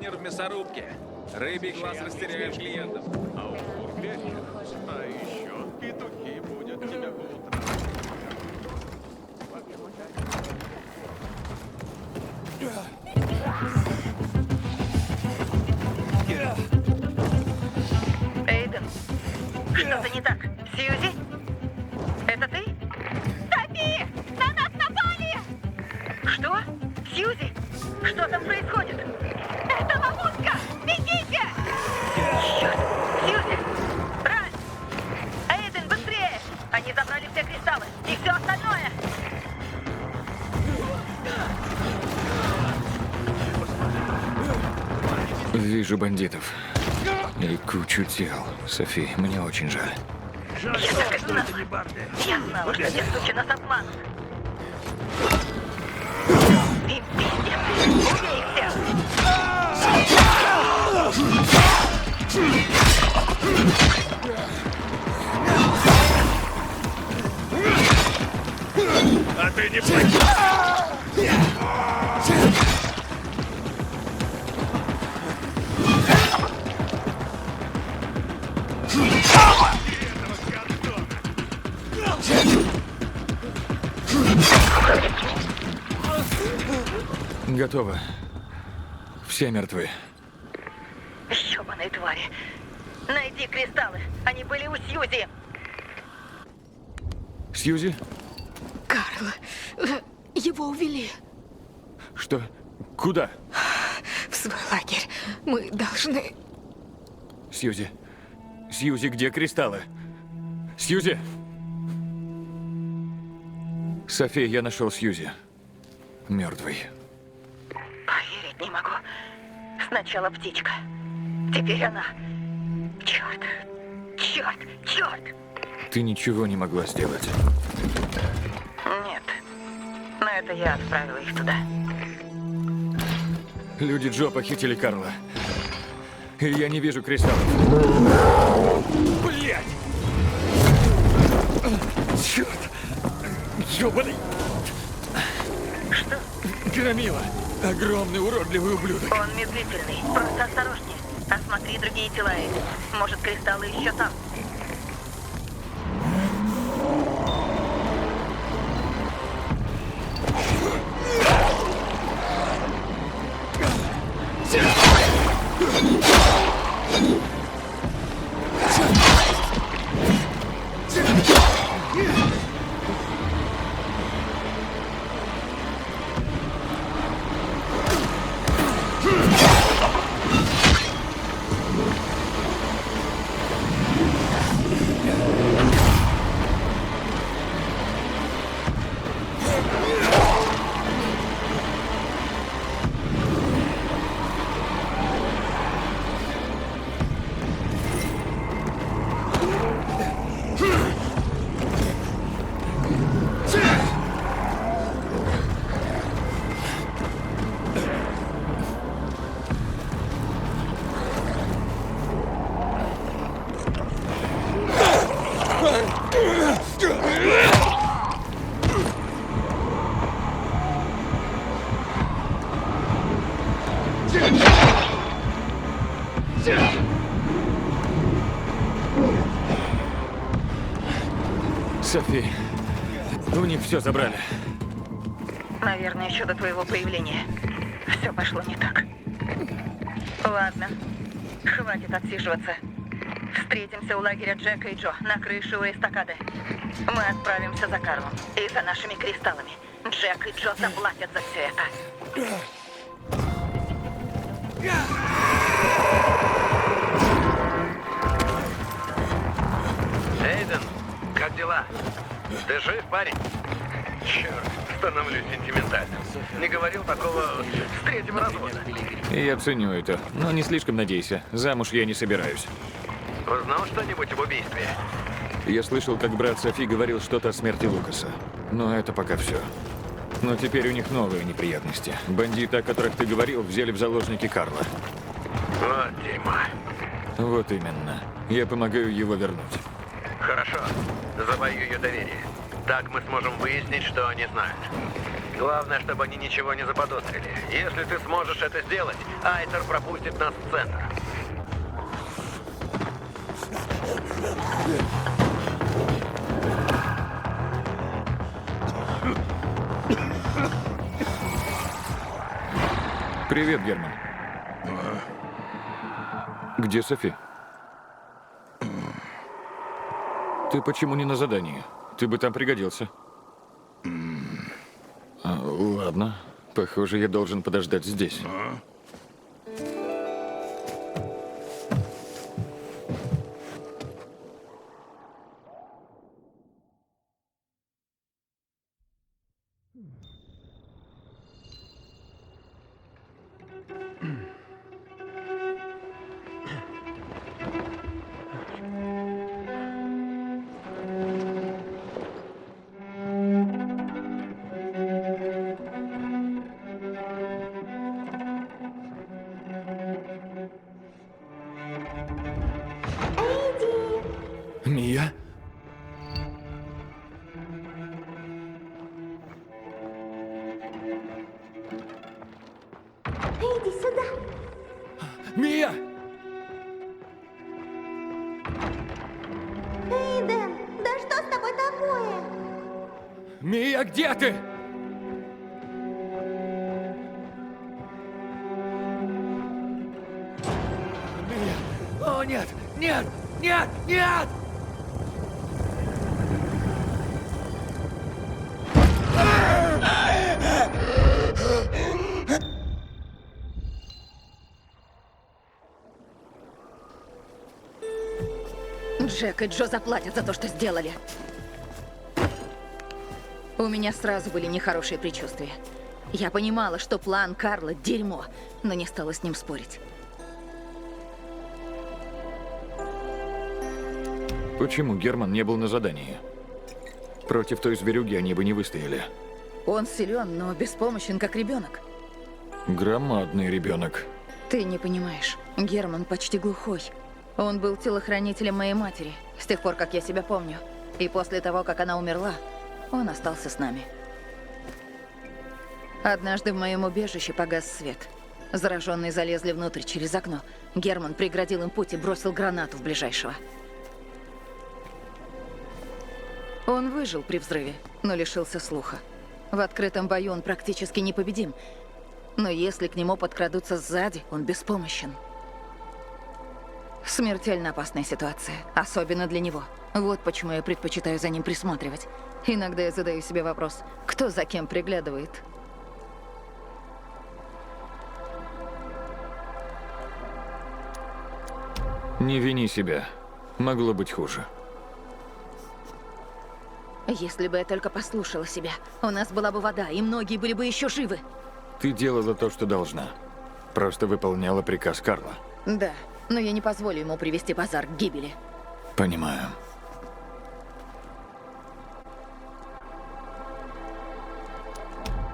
кондиционер в мясорубке. Рыбий глаз растеряешь клиентов. А у курки? А еще петухи будут тебя по утрам. Эйден, что-то не так. Сьюзи? Это ты? Софи! На нас напали! Что? Сьюзи? Что там происходит? Это ловушка! Бегите! Черт! Сьюзи! Ральф! Эйден, быстрее! Они забрали все кристаллы и все остальное! Вижу бандитов. И кучу тел. Софи, мне очень жаль. Я так и знала. Я знала, что те сучи нас обманут. И пиздец! Убей их всех! А ты не плачь! Готово. Все мертвы. Ёбаные твари! Найди кристаллы! Они были у Сьюзи! Сьюзи? Карл, его увели Что? Куда? в свой лагерь. Мы должны... Сьюзи. Сьюзи, где кристаллы? Сьюзи! София, я нашел Сьюзи. Мертвый. Поверить не могу. Сначала птичка. Теперь она. Черт! Черт! Черт! Ты ничего не могла сделать. Нет. Но это я отправила их туда. Люди Джо похитили Карла. И я не вижу кристаллов. Блядь! Черт! Ёбаный! Что? Громила! Огромный уродливый ублюдок. Он медлительный. Просто осторожнее. Осмотри другие тела, Эйден. Может, кристаллы еще там. Софи, у них все забрали. Наверное, еще до твоего появления. Все пошло не так. Ладно. Хватит отсиживаться. Встретимся у лагеря Джека и Джо на крыше у эстакады. Мы отправимся за Карлом и за нашими кристаллами. Джек и Джо заплатят за все это. Эйден, как дела? Ты жив, парень? Черт, становлюсь сентиментальным. Не говорил такого с третьего развода. Я ценю это, но не слишком надейся. Замуж я не собираюсь. Узнал что-нибудь об убийстве? Я слышал, как брат Софи говорил что-то о смерти Лукаса. Но это пока все. Но теперь у них новые неприятности. Бандиты, о которых ты говорил, взяли в заложники Карла. Вот дерьмо. Вот именно. Я помогаю его вернуть. Хорошо. Завоюю ее доверие. Так мы сможем выяснить, что они знают. Главное, чтобы они ничего не заподозрили. Если ты сможешь это сделать, Айтер пропустит нас в центр. Привет, Герман. Где Софи? Ты почему не на задании? Ты бы там пригодился. Ладно. Похоже, я должен подождать здесь. Мия? Иди сюда. Мия! Эйден, да что с тобой такое? Мия, где ты? Мия! О, нет! Нет! Нет! Нет! Джек и Джо заплатят за то, что сделали. У меня сразу были нехорошие предчувствия. Я понимала, что план Карла – дерьмо, но не стала с ним спорить. Почему Герман не был на задании? Против той зверюги они бы не выстояли. Он силен, но беспомощен, как ребенок. Громадный ребенок. Ты не понимаешь, Герман почти глухой. Он был телохранителем моей матери с тех пор, как я себя помню. И после того, как она умерла, он остался с нами. Однажды в моем убежище погас свет. Зараженные залезли внутрь через окно. Герман преградил им путь и бросил гранату в ближайшего. Он выжил при взрыве, но лишился слуха. В открытом бою он практически непобедим. Но если к нему подкрадутся сзади, он беспомощен. Смертельно опасная ситуация, особенно для него. Вот почему я предпочитаю за ним присматривать. Иногда я задаю себе вопрос, кто за кем приглядывает. Не вини себя. Могло быть хуже. Если бы я только послушала себя, у нас была бы вода, и многие были бы еще живы. Ты делала то, что должна. Просто выполняла приказ Карла. Да, но я не позволю ему привести базар к гибели. Понимаю.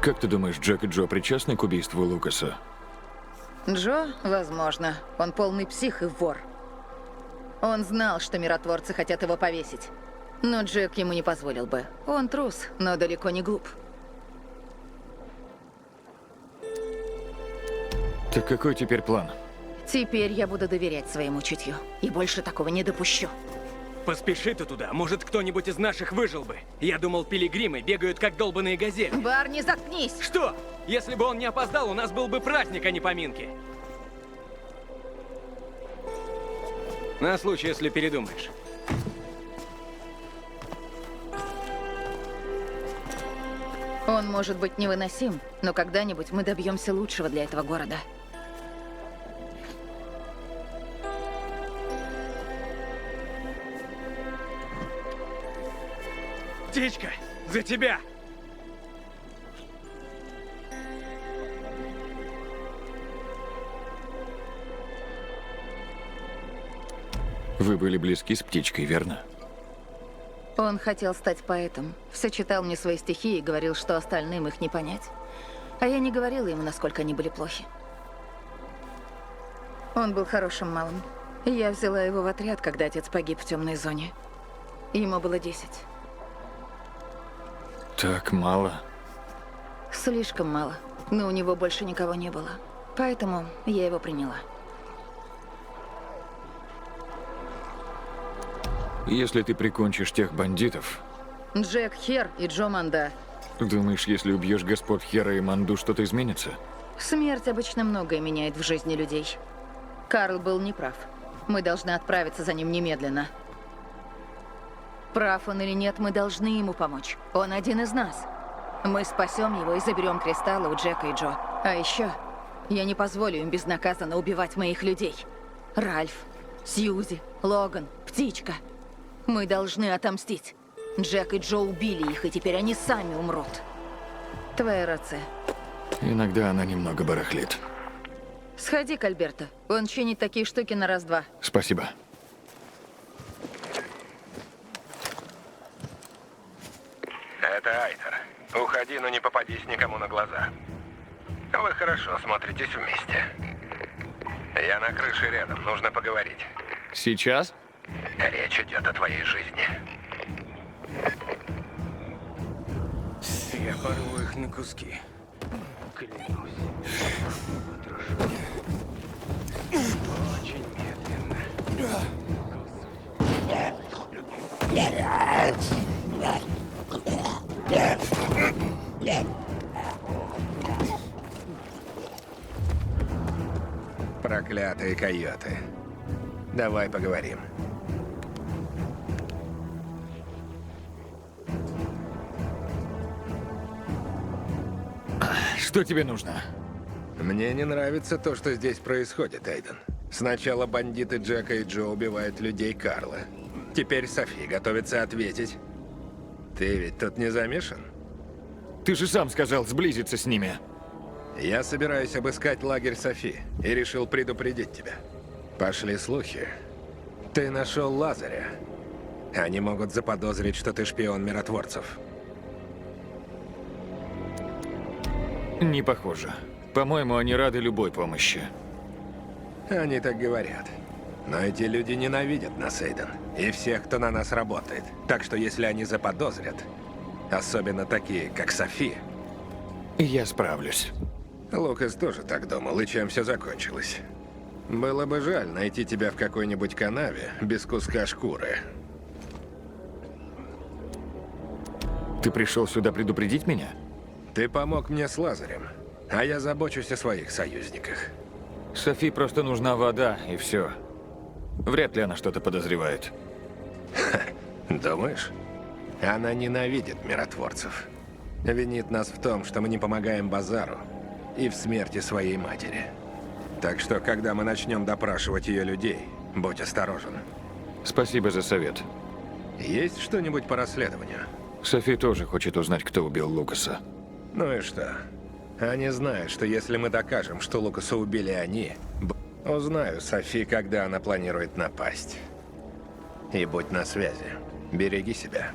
Как ты думаешь, Джек и Джо причастны к убийству Лукаса? Джо, возможно. Он полный псих и вор. Он знал, что миротворцы хотят его повесить. Но Джек ему не позволил бы. Он трус, но далеко не глуп. Так какой теперь план? Теперь я буду доверять своему чутью. И больше такого не допущу. Поспеши ты туда, может, кто-нибудь из наших выжил бы. Я думал, пилигримы бегают, как долбаные газели. Барни, заткнись! Что? Если бы он не опоздал, у нас был бы праздник, а не поминки. На случай, если передумаешь. Он может быть невыносим, но когда-нибудь мы добьемся лучшего для этого города. Птичка, за тебя! Вы были близки с птичкой, верно? Он хотел стать поэтом. Все читал мне свои стихи и говорил, что остальным их не понять. А я не говорила ему, насколько они были плохи. Он был хорошим малым. Я взяла его в отряд, когда отец погиб в темной зоне. Ему было 10. Так мало. Слишком мало. Но у него больше никого не было. Поэтому я его приняла. Если ты прикончишь тех бандитов, Джек Хер и Джо Манда. думаешь, если убьешь господ Хера и Манду, что-то изменится? Смерть обычно многое меняет в жизни людей. Карл был неправ. Мы должны отправиться за ним немедленно. Прав он или нет, мы должны ему помочь. Он один из нас. Мы спасем его и заберем кристаллы у Джека и Джо. А еще, я не позволю им безнаказанно убивать моих людей. Ральф, Сьюзи, Логан, Птичка. Мы должны отомстить. Джек и Джо убили их, и теперь они сами умрут. Твоя рация. Иногда она немного барахлит. Сходи к Альберто. Он чинит такие штуки на раз-два. Спасибо. Это Айтер. Уходи, но не попадись никому на глаза. Вы хорошо смотритесь вместе. Я на крыше рядом, нужно поговорить. Сейчас? Речь идет о твоей жизни. Я порву их на куски. Клянусь. Потрошу. Очень медленно. Проклятые койоты. Давай поговорим. Что тебе нужно? Мне не нравится то, что здесь происходит, Эйден. Сначала бандиты Джека и Джо убивают людей Карла. Теперь Софи готовится ответить. Ты ведь тут не замешан? Ты же сам сказал сблизиться с ними. Я собираюсь обыскать лагерь Софи и решил предупредить тебя. Пошли слухи. Ты нашел Лазаря. Они могут заподозрить, что ты шпион миротворцев. Не похоже. По-моему, они рады любой помощи. Они так говорят. Но эти люди ненавидят нас, Эйден. И всех, кто на нас работает. Так что если они заподозрят, особенно такие, как Софи... Я справлюсь. Лукас тоже так думал, и чем все закончилось. Было бы жаль найти тебя в какой-нибудь канаве без куска шкуры. Ты пришел сюда предупредить меня? Ты помог мне с Лазарем, а я забочусь о своих союзниках. Софи просто нужна вода, и все. Вряд ли она что-то подозревает. Думаешь? Она ненавидит миротворцев. Винит нас в том, что мы не помогаем Базару и в смерти своей матери. Так что, когда мы начнем допрашивать ее людей, будь осторожен. Спасибо за совет. Есть что-нибудь по расследованию? Софи тоже хочет узнать, кто убил Лукаса. Ну и что? Они знают, что если мы докажем, что Лукаса убили они, узнаю Софи, когда она планирует напасть. И будь на связи. Береги себя.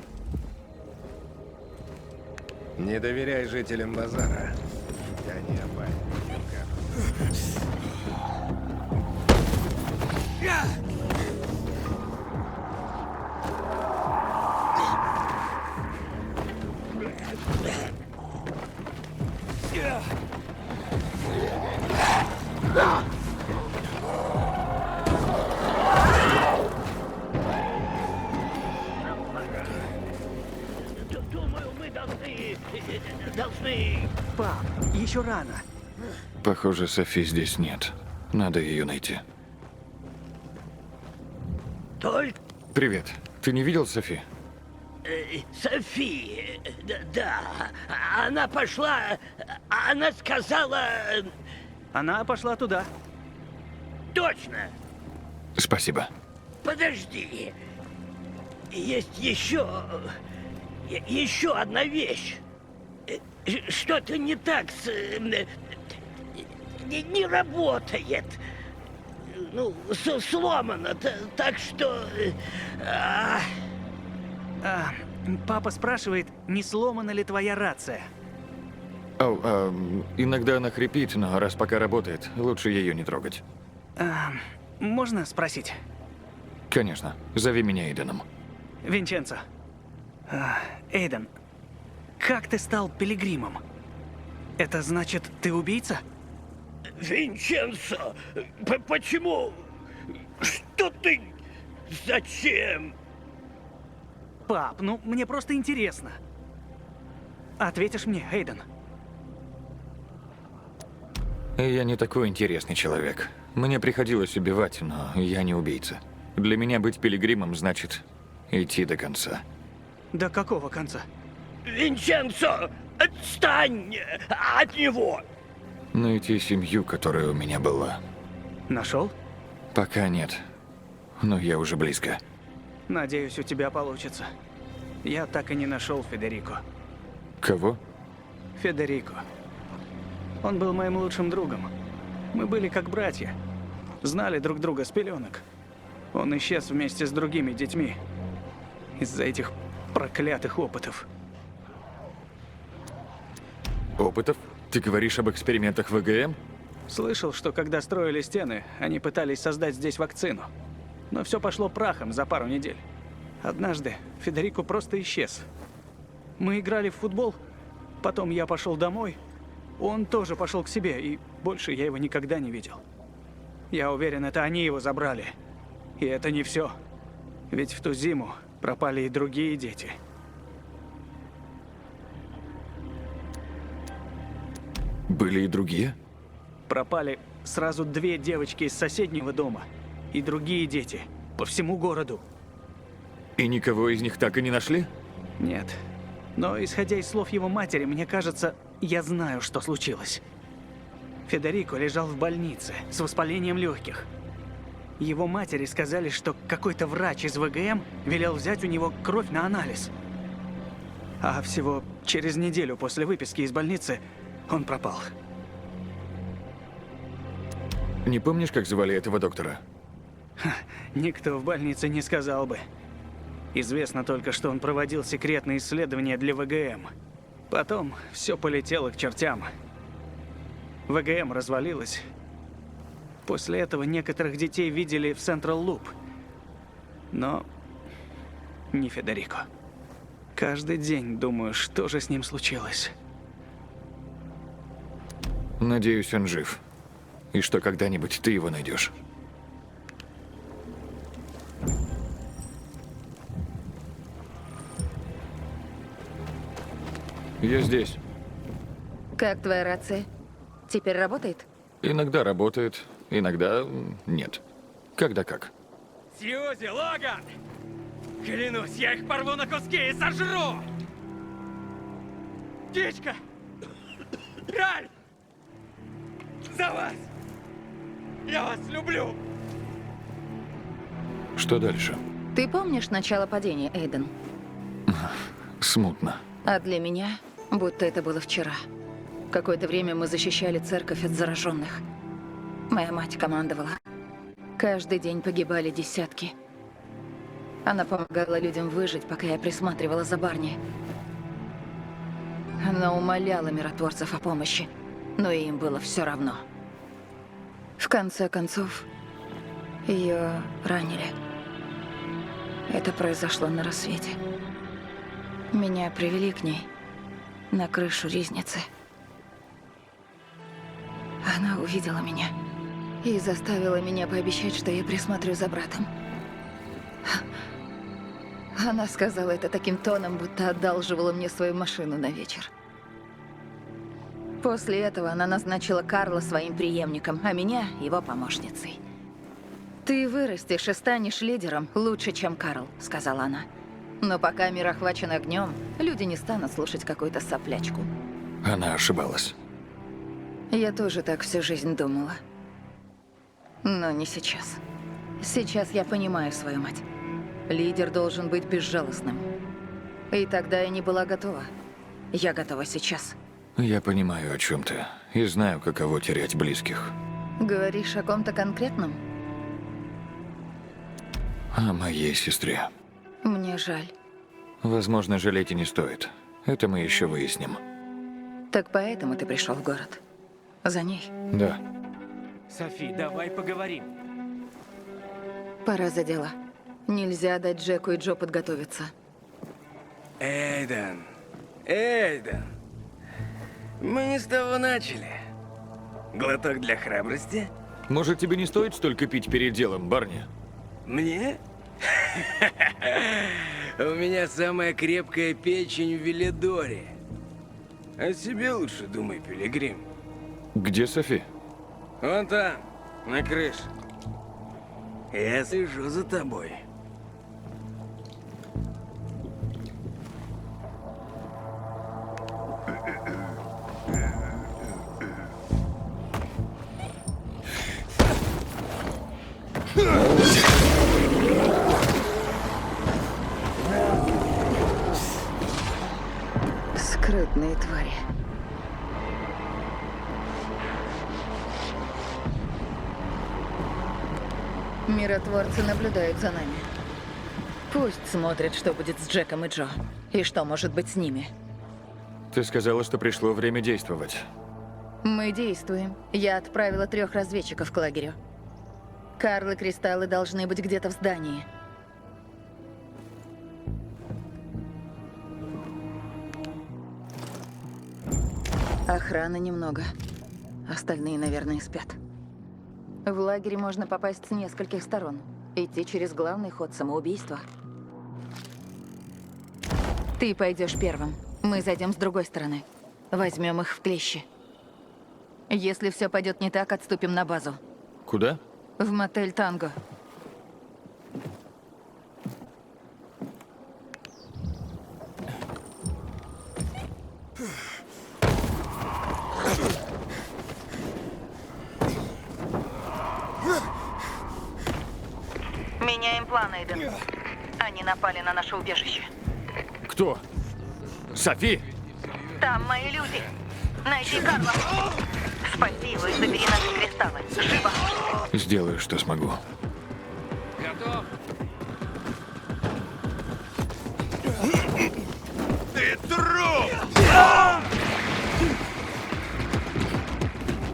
Не доверяй жителям Базара. Они опасны. Думаю, мы должны... Пап, еще рано. Похоже, Софи здесь нет. Надо ее найти. Только... Привет. Ты не видел Софи? Софи, да, она пошла, она сказала... Она пошла туда. Точно, Спасибо. подожди. Есть еще одна вещь. Что-то не так с... Не работает. Ну, сломано, так что... Папа спрашивает, не сломана ли твоя рация. Иногда она хрипит, но раз пока работает, лучше ее не трогать. Можно спросить? Конечно. Зови меня Эйденом. Винченцо. Эйден, как ты стал пилигримом? Это значит, ты убийца? Винченцо, почему? Что ты? Зачем? Пап, ну мне просто интересно. Ответишь мне, Эйден? Я не такой интересный человек. Мне приходилось убивать, но я не убийца. Для меня быть пилигримом значит идти до конца. До какого конца? Винченцо, отстань от него! Найти семью, которая у меня была. Нашел? Пока нет. Но я уже близко. Надеюсь, у тебя получится. Я так и не нашел Федерико. Кого? Федерико. Он был моим лучшим другом. Мы были как братья. Знали друг друга с пеленок. Он исчез вместе с другими детьми. Из-за этих проклятых опытов. Опытов? Ты говоришь об экспериментах ВГМ? Слышал, что когда строили стены, они пытались создать здесь вакцину. Но все пошло прахом за пару недель. Однажды Федерико просто исчез. Мы играли в футбол, потом я пошел домой, он тоже пошел к себе, и больше я его никогда не видел. Я уверен, это они его забрали. И это не все. Ведь в ту зиму пропали и другие дети. Были и другие? Пропали сразу 2 девочки из соседнего дома и другие дети по всему городу. И никого из них так и не нашли? Нет. Но исходя из слов его матери, мне кажется, я знаю, что случилось. Федерико лежал в больнице с воспалением легких. Его матери сказали, что какой-то врач из ВГМ велел взять у него кровь на анализ. А всего через неделю после выписки из больницы он пропал. Не помнишь, как звали этого доктора? Никто в больнице не сказал бы. Известно только, что он проводил секретные исследования для ВГМ. Потом все полетело к чертям. ВГМ развалилась. После этого некоторых детей видели в Централ Луп. Но не Федерико. Каждый день думаю, что же с ним случилось. Надеюсь, он жив. И что когда-нибудь ты его найдешь. Я здесь. Как твоя рация? Теперь работает? Иногда работает, иногда нет. Когда как. Сьюзи, Логан! Клянусь, я их порву на куски и сожру! Птичка! Ральф! За вас! Я вас люблю! Что дальше? Ты помнишь начало падения, Эйден? Смутно. А для меня, будто это было вчера. Какое-то время мы защищали церковь от зараженных. Моя мать командовала. Каждый день погибали десятки. Она помогала людям выжить, пока я присматривала за Барни. Она умоляла миротворцев о помощи, но им было все равно. В конце концов, ее ранили. Это произошло на рассвете. Меня привели к ней на крышу ризницы. Она увидела меня и заставила меня пообещать, что я присмотрю за братом. Она сказала это таким тоном, будто одалживала мне свою машину на вечер. После этого она назначила Карла своим преемником, а меня — его помощницей. «Ты вырастешь и станешь лидером лучше, чем Карл», — сказала она. «Но пока мир охвачен огнем, люди не станут слушать какую-то соплячку». Она ошибалась. Я тоже так всю жизнь думала. Но не сейчас. Сейчас я понимаю свою мать. Лидер должен быть безжалостным. И тогда я не была готова. Я готова сейчас. Я понимаю, о чем ты. И знаю, каково терять близких. Говоришь о ком-то конкретном? О моей сестре. Мне жаль. Возможно, жалеть и не стоит. Это мы еще выясним. Так поэтому ты пришел в город? За ней? Да. Софи, давай поговорим. Пора за дела. Нельзя дать Джеку и Джо подготовиться. Эйден. Эйден. Мы не с того начали. Глоток для храбрости? Может, тебе не стоит столько пить перед делом, Барни? Мне? У меня самая крепкая печень в Велидоре. О себе лучше думай, Пилигрим. Где Софи? Вон там, на крыше. Я слежу за тобой. Скрытные твари. Миротворцы наблюдают за нами. Пусть смотрят, что будет с Джеком и Джо. И что может быть с ними. Ты сказала, что пришло время действовать. Мы действуем. Я отправила 3 разведчиков к лагерю. Карл и Кристаллы должны быть где-то в здании. Охраны немного. Остальные, наверное, спят. В лагере можно попасть с нескольких сторон. Идти через главный ход — самоубийства. Ты пойдешь первым. Мы зайдем с другой стороны. Возьмем их в клещи. Если все пойдет не так, отступим на базу. Куда? В мотель «Танго». Меняем план, Эйден. Они напали на наше убежище. Кто? Софи? Там мои люди. Найди Карла. Спаси его и забери наши кристаллы. Живо. Сделаю, что смогу. Готов? Ты труп!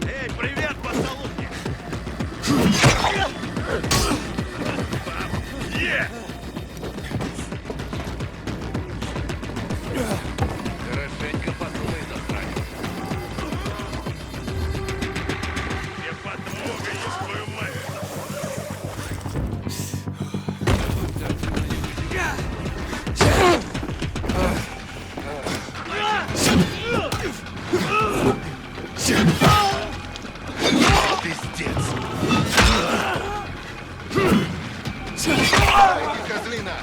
Эй, привет, подстолупник! Хорошенько подумай, засранец. Не потрогай свою мать! Пиздец! Козлина!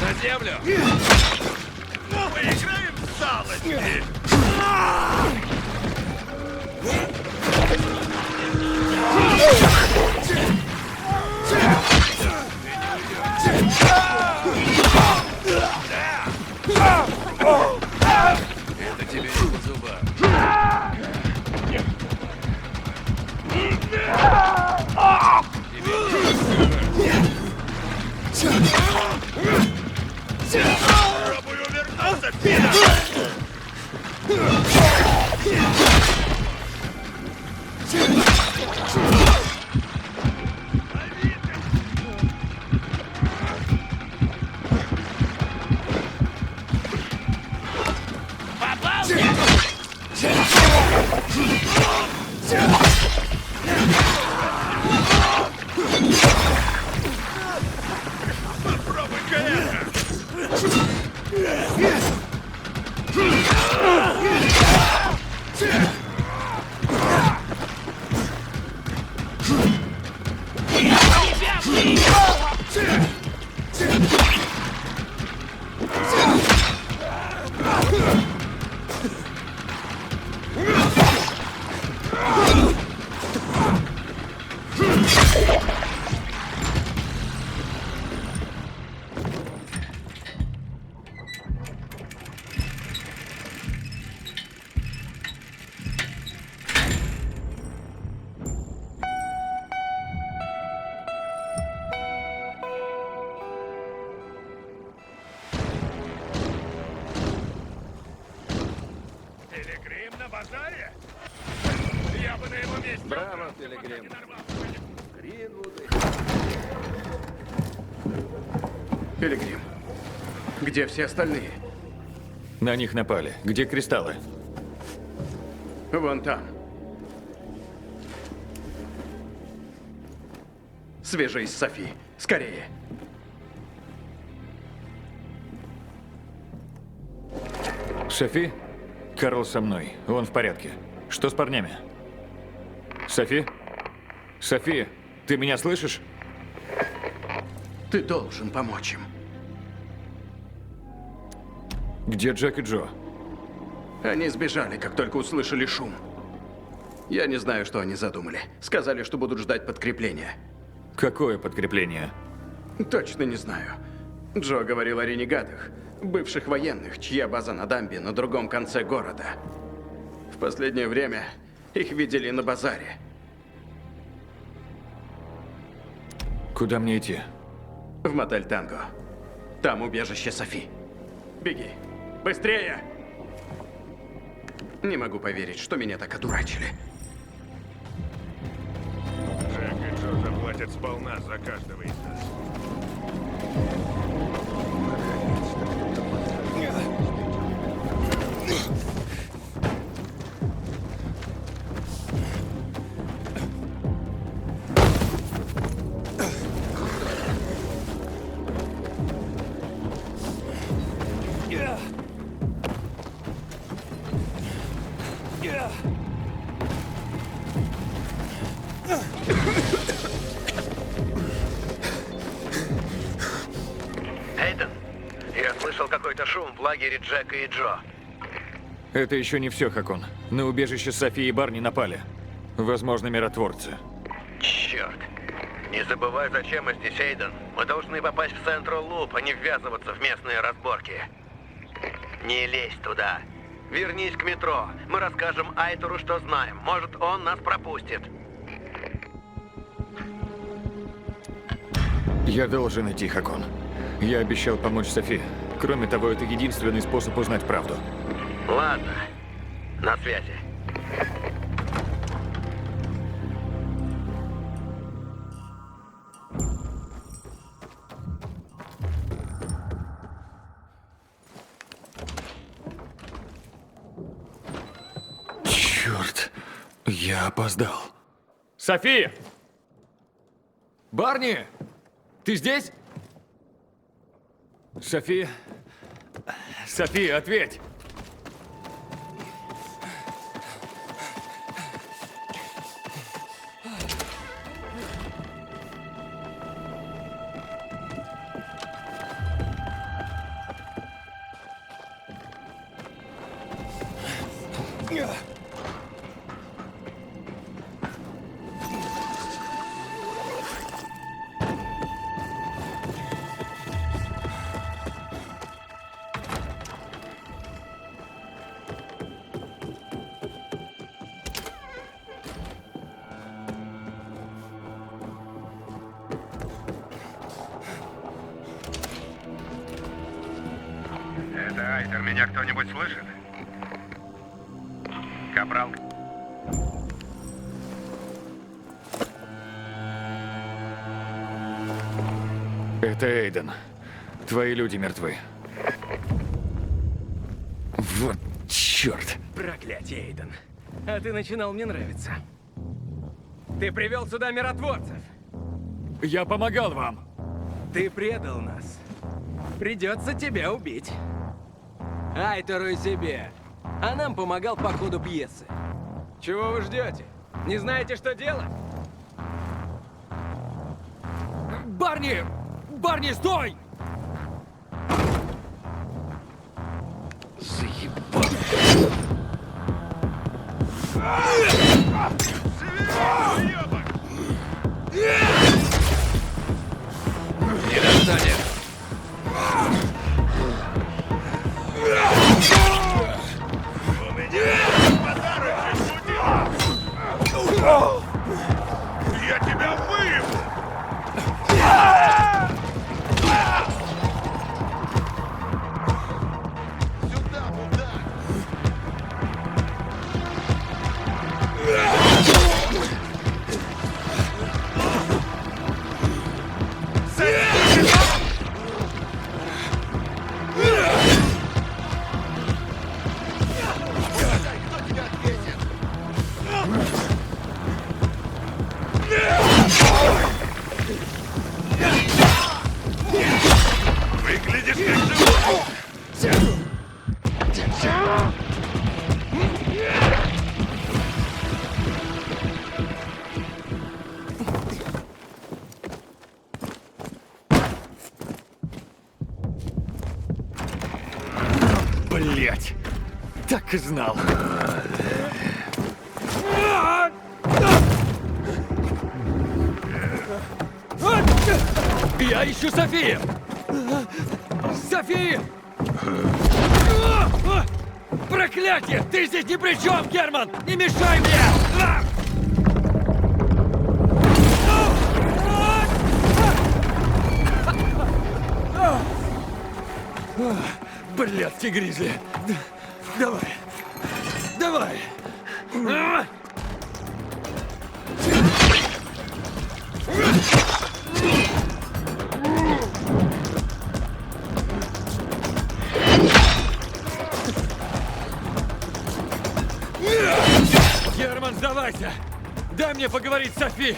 На землю! Поиграем в салочки! Это тебе не по зубам. Пробую вернуться, пидор! Попробуй-ка это! Пилигрим на базаре? Браво, Пилигрим. Пилигрим, где все остальные? На них напали. Где кристаллы? Вон там. Свяжись с Софи. Скорее. Софи? Карл со мной. Он в порядке. Что с парнями? Софи? Софи, ты меня слышишь? Ты должен помочь им. Где Джек и Джо? Они сбежали, как только услышали шум. Я не знаю, что они задумали. Сказали, что будут ждать подкрепления. Какое подкрепление? Точно не знаю. Джо говорил о ренегатах, бывших военных, чья база на дамбе на другом конце города. В последнее время их видели на базаре. Куда мне идти? В мотель Танго. Там убежище Софи. Беги. Быстрее! Не могу поверить, что меня так одурачили. Джек и Джо заплатят сполна за каждого из нас. Эйден, я слышал какой-то шум в лагере Джека и Джо. Это еще не все, Хакон. На убежище Софи и Барни напали. Возможно, миротворцы. Черт. Не забывай, зачем мы здесь, Эйден. Мы должны попасть в Централ Луп, а не ввязываться в местные разборки. Не лезь туда. Вернись к метро. Мы расскажем Айтору, что знаем. Может, он нас пропустит. Я должен идти, Хакон. Я обещал помочь Софи. Кроме того, это единственный способ узнать правду. Ладно. На связи. Черт, я опоздал. Софи! Барни! Ты здесь? Софи? Софи, ответь! Это Айтер, меня кто-нибудь слышит? Капрал. Это Эйден. Твои люди мертвы. Вот черт. Проклятие, Эйден. А ты начинал мне нравиться. Ты привел сюда миротворцев. Я помогал вам. Ты предал нас. Придется тебя убить. Айтору и себе. А нам помогал по ходу пьесы. Чего вы ждете? Не знаете, что делать? Барни! Барни, стой! Не достанет. Я тебя выебу! Сюда, мудак! Так и знал. Я ищу Софи! Софи! Проклятие! Ты здесь ни при чем, Герман! Не мешай мне! Блядский гризли! Давай! Давай! Герман, сдавайся! Дай мне поговорить с Софи!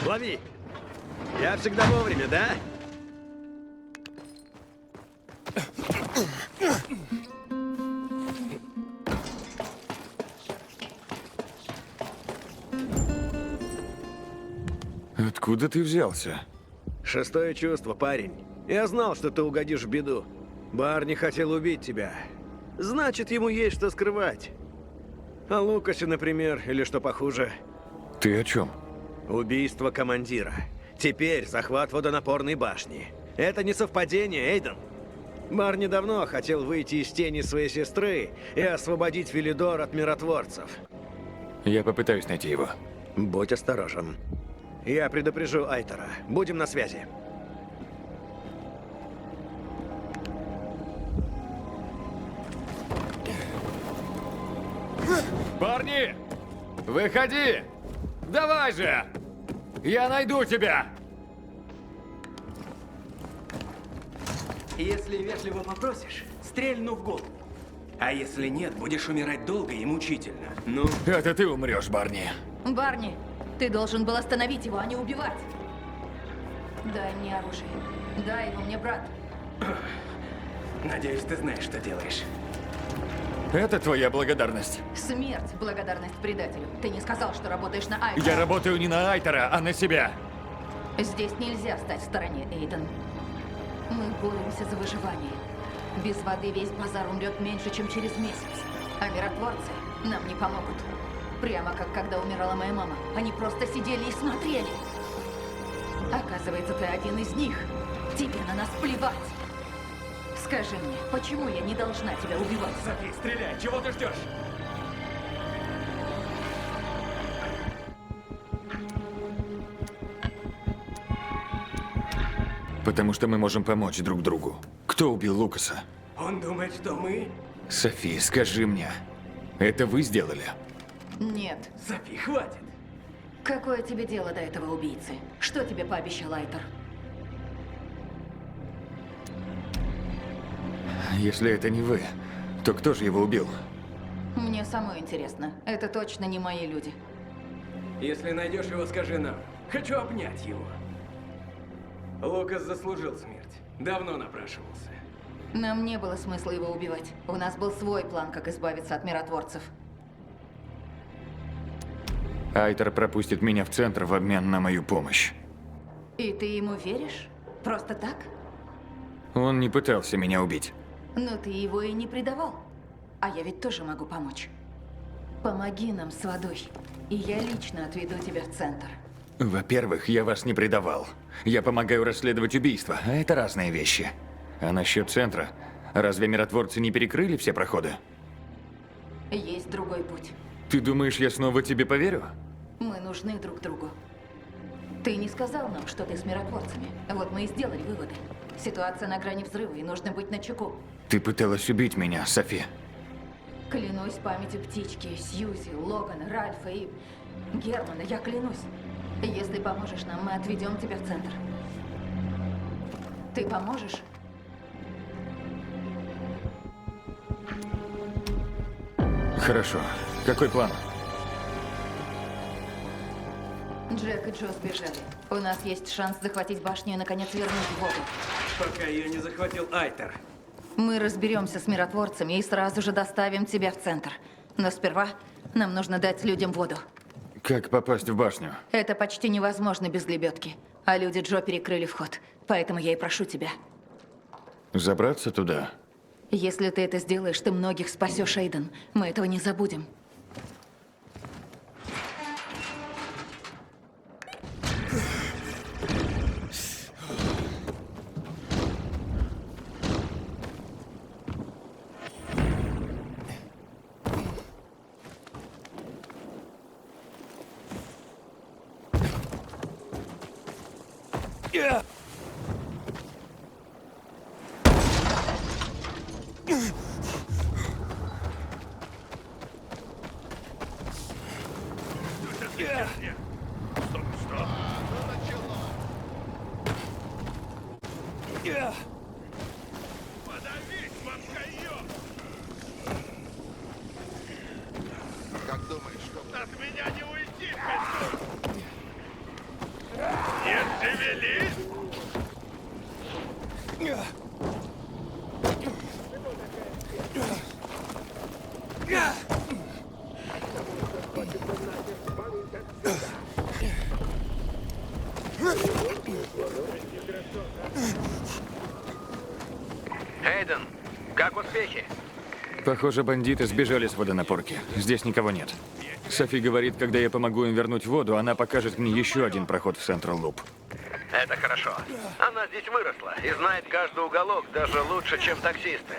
Лови! Я всегда вовремя, да? Откуда ты взялся? Шестое чувство, парень. Я знал, что ты угодишь в беду. Барни хотел убить тебя. Значит, ему есть что скрывать. О Лукасе, например, или что похуже. Ты о чем? Убийство командира. Теперь захват водонапорной башни. Это не совпадение, Эйден. Барни давно хотел выйти из тени своей сестры и освободить Филидор от миротворцев. Я попытаюсь найти его. Будь осторожен. Я предупрежу Айтора. Будем на связи. Барни! Выходи! Давай же! Я найду тебя! Если вежливо попросишь, стрельну в голову. А если нет, будешь умирать долго и мучительно. Ну? Это ты умрешь, Барни. Барни, ты должен был остановить его, а не убивать. Дай мне оружие. Дай его мне, брат. Надеюсь, ты знаешь, что делаешь. Это твоя благодарность. Смерть – благодарность предателю. Ты не сказал, что работаешь на Айтора. Я работаю не на Айтора, а на себя. Здесь нельзя стать в стороне, Эйден. Мы боремся за выживание. Без воды весь базар умрет меньше, чем через месяц. А миротворцы нам не помогут. Прямо как когда умирала моя мама. Они просто сидели и смотрели. Оказывается, ты один из них. Тебе на нас плевать. Скажи мне, почему я не должна тебя убивать? Софи, стреляй! Чего ты ждешь? Потому что мы можем помочь друг другу. Кто убил Лукаса? Он думает, что мы... Софи, скажи мне. Это вы сделали? Нет. Софи, хватит! Какое тебе дело до этого убийцы? Что тебе пообещал Айтор? Если это не вы, то кто же его убил? Мне самой интересно. Это точно не мои люди. Если найдешь его, скажи нам. Хочу обнять его. Лукас заслужил смерть. Давно напрашивался. Нам не было смысла его убивать. У нас был свой план, как избавиться от миротворцев. Айтор пропустит меня в центр в обмен на мою помощь. И ты ему веришь? Просто так? Он не пытался меня убить. Но ты его и не предавал. А я ведь тоже могу помочь. Помоги нам с водой, и я лично отведу тебя в центр. Во-первых, я вас не предавал. Я помогаю расследовать убийства, а это разные вещи. А насчет центра, разве миротворцы не перекрыли все проходы? Есть другой путь. Ты думаешь, я снова тебе поверю? Мы нужны друг другу. Ты не сказал нам, что ты с миротворцами. Вот мы и сделали выводы. Ситуация на грани взрыва, и нужно быть начеку. Ты пыталась убить меня, Софи. Клянусь памятью птички, Сьюзи, Логана, Ральфа и Германа, я клянусь. Если поможешь нам, мы отведем тебя в центр. Ты поможешь? Хорошо. Какой план? Джек и Джо сбежали. У нас есть шанс захватить башню и, наконец, вернуть воду. Пока ее не захватил Айтер. Мы разберемся с миротворцами и сразу же доставим тебя в центр. Но сперва нам нужно дать людям воду. Как попасть в башню? Это почти невозможно без лебедки. А люди Джо перекрыли вход. Поэтому я и прошу тебя. Забраться туда? Если ты это сделаешь, ты многих спасешь, Эйден. Мы этого не забудем. Как думаешь, что от меня не уйти? Не шевелись! Эйден, как успехи? Похоже, бандиты сбежали с водонапорки. Здесь никого нет. Софи говорит, когда я помогу им вернуть воду, она покажет мне еще один проход в Централ Луп. Это хорошо. Она здесь выросла и знает каждый уголок даже лучше, чем таксисты.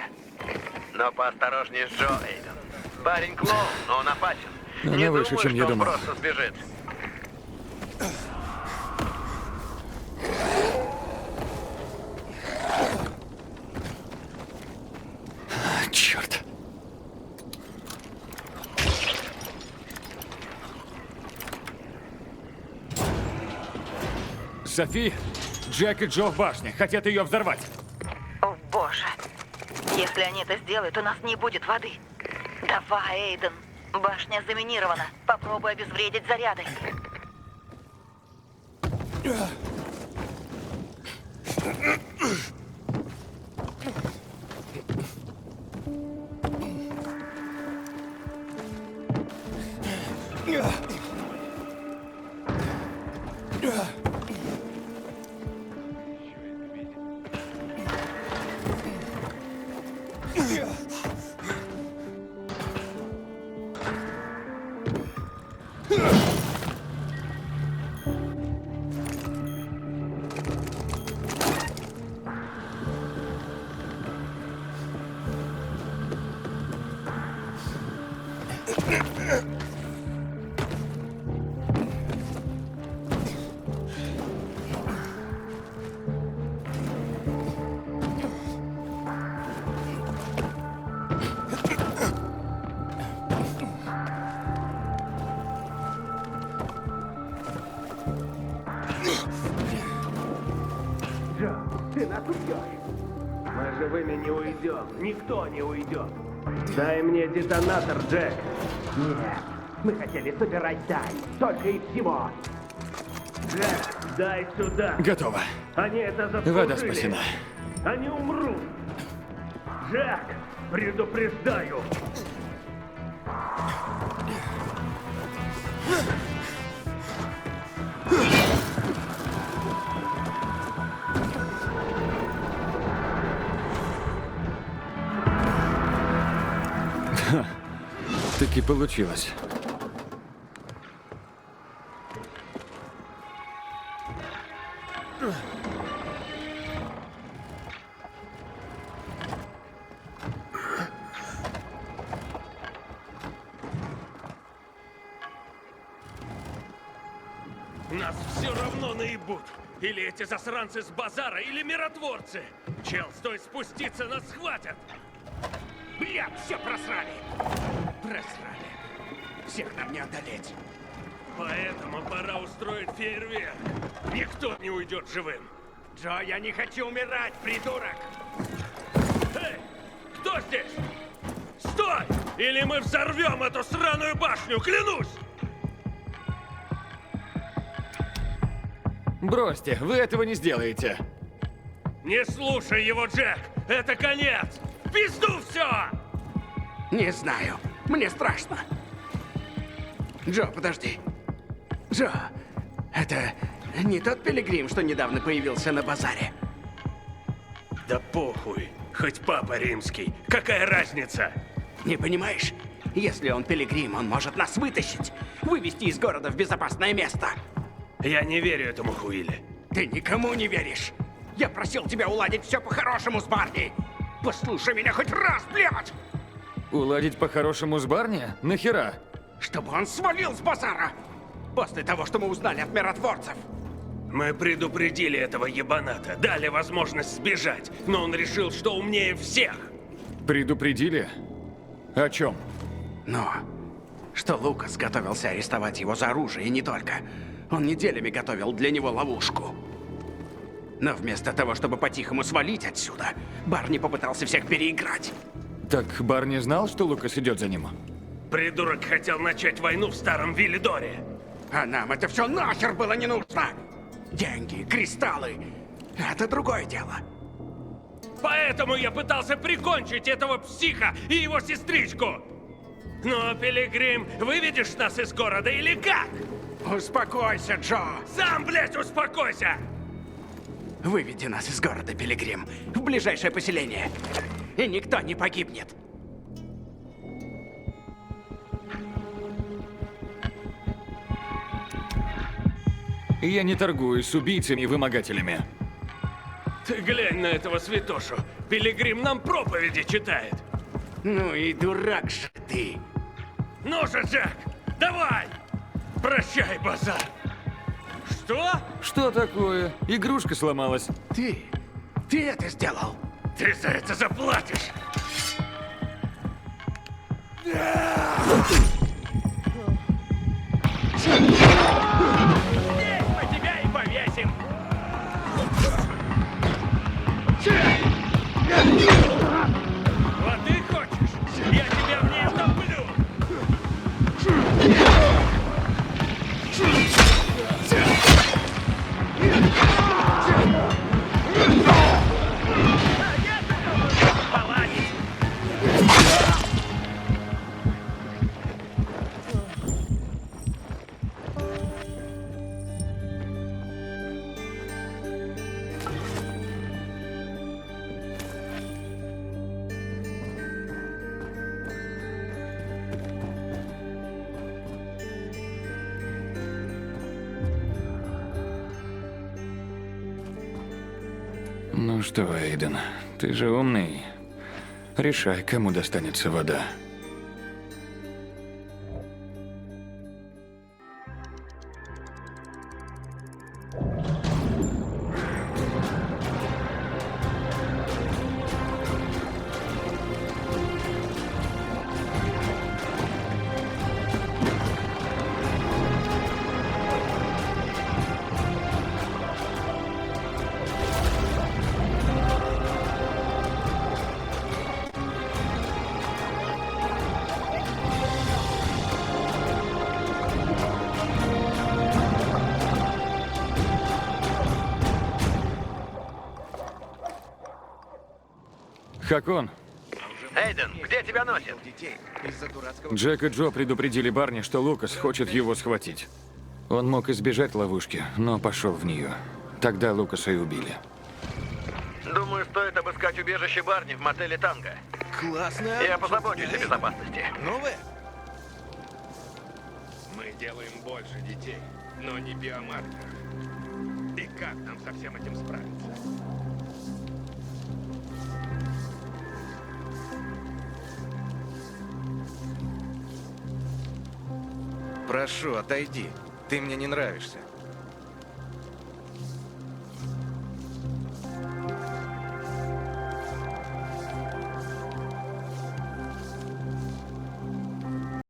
Но поосторожнее с Джо, Эйден. Парень клоун, но он опасен. Она Не выше, думаю, чем что я он думал. просто сбежит. Черт. Софи, Джек и Джо в башне. Хотят ее взорвать. О, боже. Если они это сделают, у нас не будет воды. Давай, Эйден. Башня заминирована. Попробуй обезвредить заряды. Джо, ты нас убьешь. Мы живыми не уйдем. Никто не уйдет. Дай мне детонатор, Джек. Нет, мы хотели собирать дай. Только и всего. Джек, дай сюда. Готово. Они это заслужили. Вода спасена. Они умрут. Джек, предупреждаю. Таки получилось. Нас все равно наебут. Или эти засранцы с базара, или миротворцы. Чел, стой спуститься, нас схватят. Блядь, все просрали. Просрали. Всех нам не одолеть. Поэтому пора устроить фейерверк. Никто не уйдет живым. Джо, я не хочу умирать, придурок. Эй, кто здесь? Стой! или мы взорвем эту сраную башню, клянусь! Бросьте, вы этого не сделаете. Не слушай его, Джек! Это конец! В пизду все! Не знаю. Мне страшно. Джо, подожди. Джо, это не тот пилигрим, что недавно появился на базаре? Да похуй. Хоть папа римский. Какая разница? Не понимаешь? Если он пилигрим, он может нас вытащить. Вывести из города в безопасное место. Я не верю этому Хуиле. Ты никому не веришь. Я просил тебя уладить все по-хорошему с Барни. Послушай меня хоть раз, блядь! Уладить по-хорошему с Барни? Нахера? Чтобы он свалил с базара! После того, что мы узнали от миротворцев. Мы предупредили этого ебаната, дали возможность сбежать, но он решил, что умнее всех. Предупредили? О чем? Но что Лукас готовился арестовать его за оружие, и не только. Он неделями готовил для него ловушку. Но вместо того, чтобы по-тихому свалить отсюда, Барни попытался всех переиграть. Так Барни знал, что Лукас идет за ним? Придурок хотел начать войну в старом Виллидоре. А нам это все нахер было не нужно! Деньги, кристаллы — это другое дело. Поэтому я пытался прикончить этого психа и его сестричку. Но, Пилигрим, выведешь нас из города или как? Успокойся, Джо! Сам, блядь, успокойся! Выведи нас из города, Пилигрим, в ближайшее поселение. И никто не погибнет. Я не торгуюсь с убийцами и вымогателями. Ты глянь на этого святошу. Пилигрим нам проповеди читает. Ну и дурак же ты. Ну же, Джек, давай! Прощай, базар. Что? Что такое? Игрушка сломалась. Ты это сделал? Ты за это заплатишь! Здесь мы тебя и повесим! Вот ты хочешь? Я тебя в ней втоплю! Поладить! Ну что, Эйден, ты же умный. Решай, кому достанется вода. Хакон, Эйден, где тебя носит? Джек и Джо предупредили Барни, что Лукас хочет его схватить. Он мог избежать ловушки, но пошел в нее. Тогда Лукаса и убили. Думаю, стоит обыскать убежище Барни в мотеле Танго. Классно. Я позабочусь о безопасности. Новое? Мы делаем больше детей, но не биомаркеров. И как нам со всем этим справиться? Прошу, отойди. Ты мне не нравишься.